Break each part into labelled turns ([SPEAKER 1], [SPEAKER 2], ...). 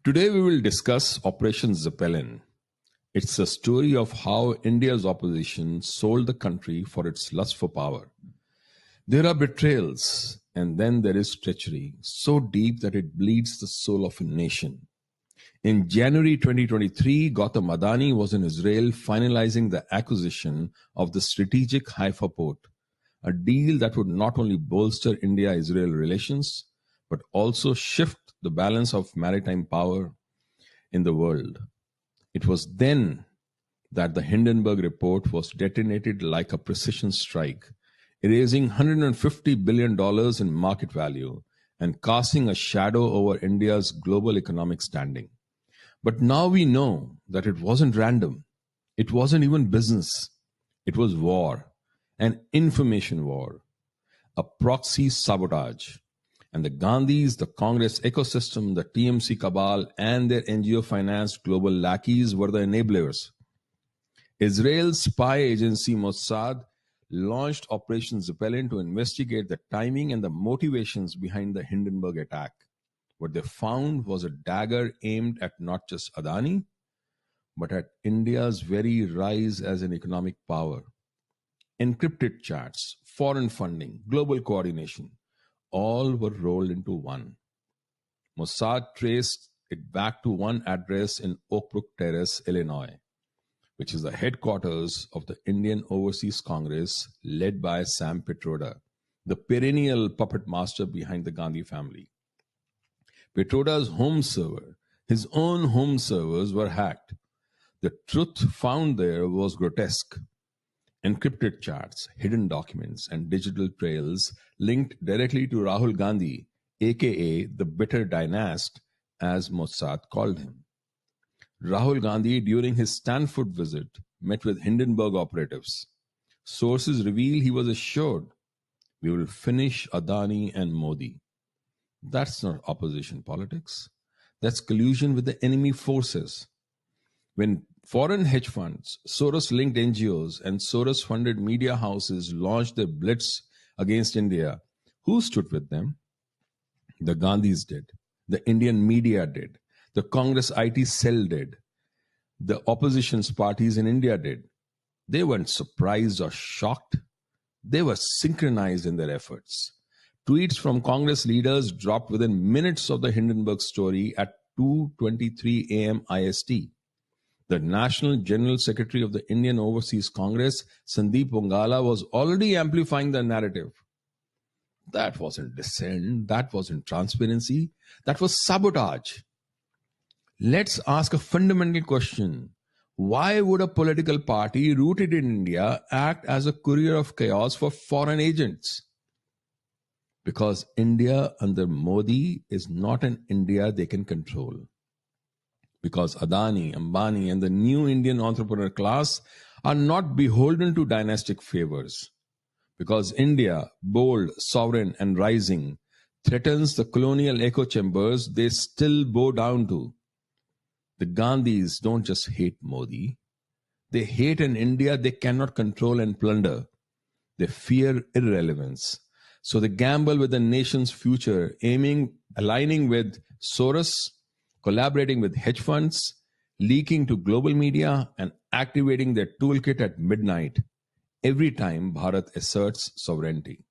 [SPEAKER 1] Today we will discuss Operation Zeppelin. It's a story of how India's opposition sold the country for its lust for power. There are betrayals, and then there is treachery, so deep that it bleeds the soul of a nation. In January 2023, Gautam Adani was in Israel finalizing the acquisition of the strategic Haifa port, a deal that would not only bolster India-Israel relations, but also shift the balance of maritime power in the world. It was then that the Hindenburg report was detonated like a precision strike, erasing $150 billion in market value and casting a shadow over India's global economic standing. But now we know that it wasn't random. It wasn't even business. It was war, an information war, a proxy sabotage. And the Gandhis, the Congress ecosystem, the TMC cabal, and their NGO-financed global lackeys were the enablers. Israel's spy agency Mossad launched Operation Zeppelin to investigate the timing and the motivations behind the Hindenburg attack. What they found was a dagger aimed at not just Adani, but at India's very rise as an economic power. Encrypted chats, foreign funding, global coordination, all were rolled into one. Mossad traced it back to one address in Oak Brook Terrace, Illinois, which is the headquarters of the Indian Overseas Congress led by Sam Pitroda, the perennial puppet master behind the Gandhi family. Pitroda's home server, his own home servers, were hacked. The truth found there was grotesque. Encrypted chats, hidden documents, and digital trails linked directly to Rahul Gandhi, aka the bitter dynast, as Mossad called him. Rahul Gandhi, during his Stanford visit, met with Hindenburg operatives. Sources reveal he was assured, "We will finish Adani and Modi." That's not opposition politics. That's collusion with the enemy forces. When foreign hedge funds, Soros-linked NGOs, and Soros-funded media houses launched their blitz against India, who stood with them? The Gandhis did. The Indian media did. The Congress IT cell did. The opposition's parties in India did. They weren't surprised or shocked. They were synchronized in their efforts. Tweets from Congress leaders dropped within minutes of the Hindenburg story at 2:23 a.m. IST. The National General Secretary of the Indian Overseas Congress, Sandeep Wangala, was already amplifying the narrative. That wasn't dissent. That wasn't transparency. That was sabotage. Let's ask a fundamental question. Why would a political party rooted in India act as a courier of chaos for foreign agents? Because India under Modi is not an India they can control. Because Adani, Ambani, and the new Indian entrepreneur class are not beholden to dynastic favors. Because India, bold, sovereign, and rising, threatens the colonial echo chambers they still bow down to. The Gandhis don't just hate Modi. They hate an India they cannot control and plunder. They fear irrelevance. So they gamble with the nation's future, aligning with Soros, collaborating with hedge funds, leaking to global media, and activating their toolkit at midnight every time Bharat asserts sovereignty.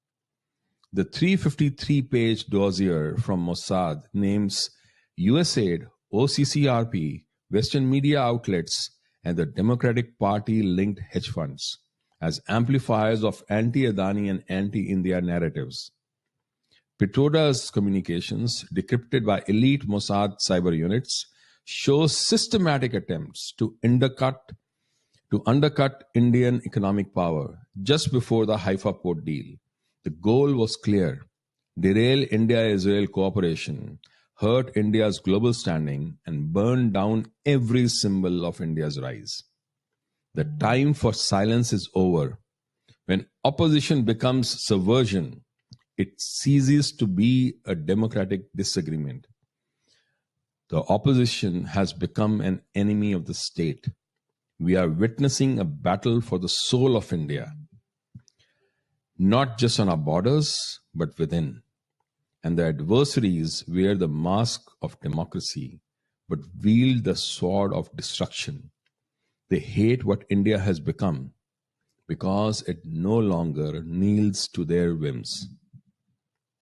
[SPEAKER 1] The 353-page dossier from Mossad names USAID, OCCRP, Western media outlets, and the Democratic Party-linked hedge funds as amplifiers of anti-Adani and anti-India narratives. Pitroda's communications, decrypted by elite Mossad cyber units, show systematic attempts to undercut Indian economic power just before the Haifa port deal. The goal was clear: derail India-Israel cooperation, hurt India's global standing, and burn down every symbol of India's rise. The time for silence is over. When opposition becomes subversion, it ceases to be a democratic disagreement. The opposition has become an enemy of the state. We are witnessing a battle for the soul of India, not just on our borders, but within. And the adversaries wear the mask of democracy, but wield the sword of destruction. They hate what India has become because it no longer kneels to their whims.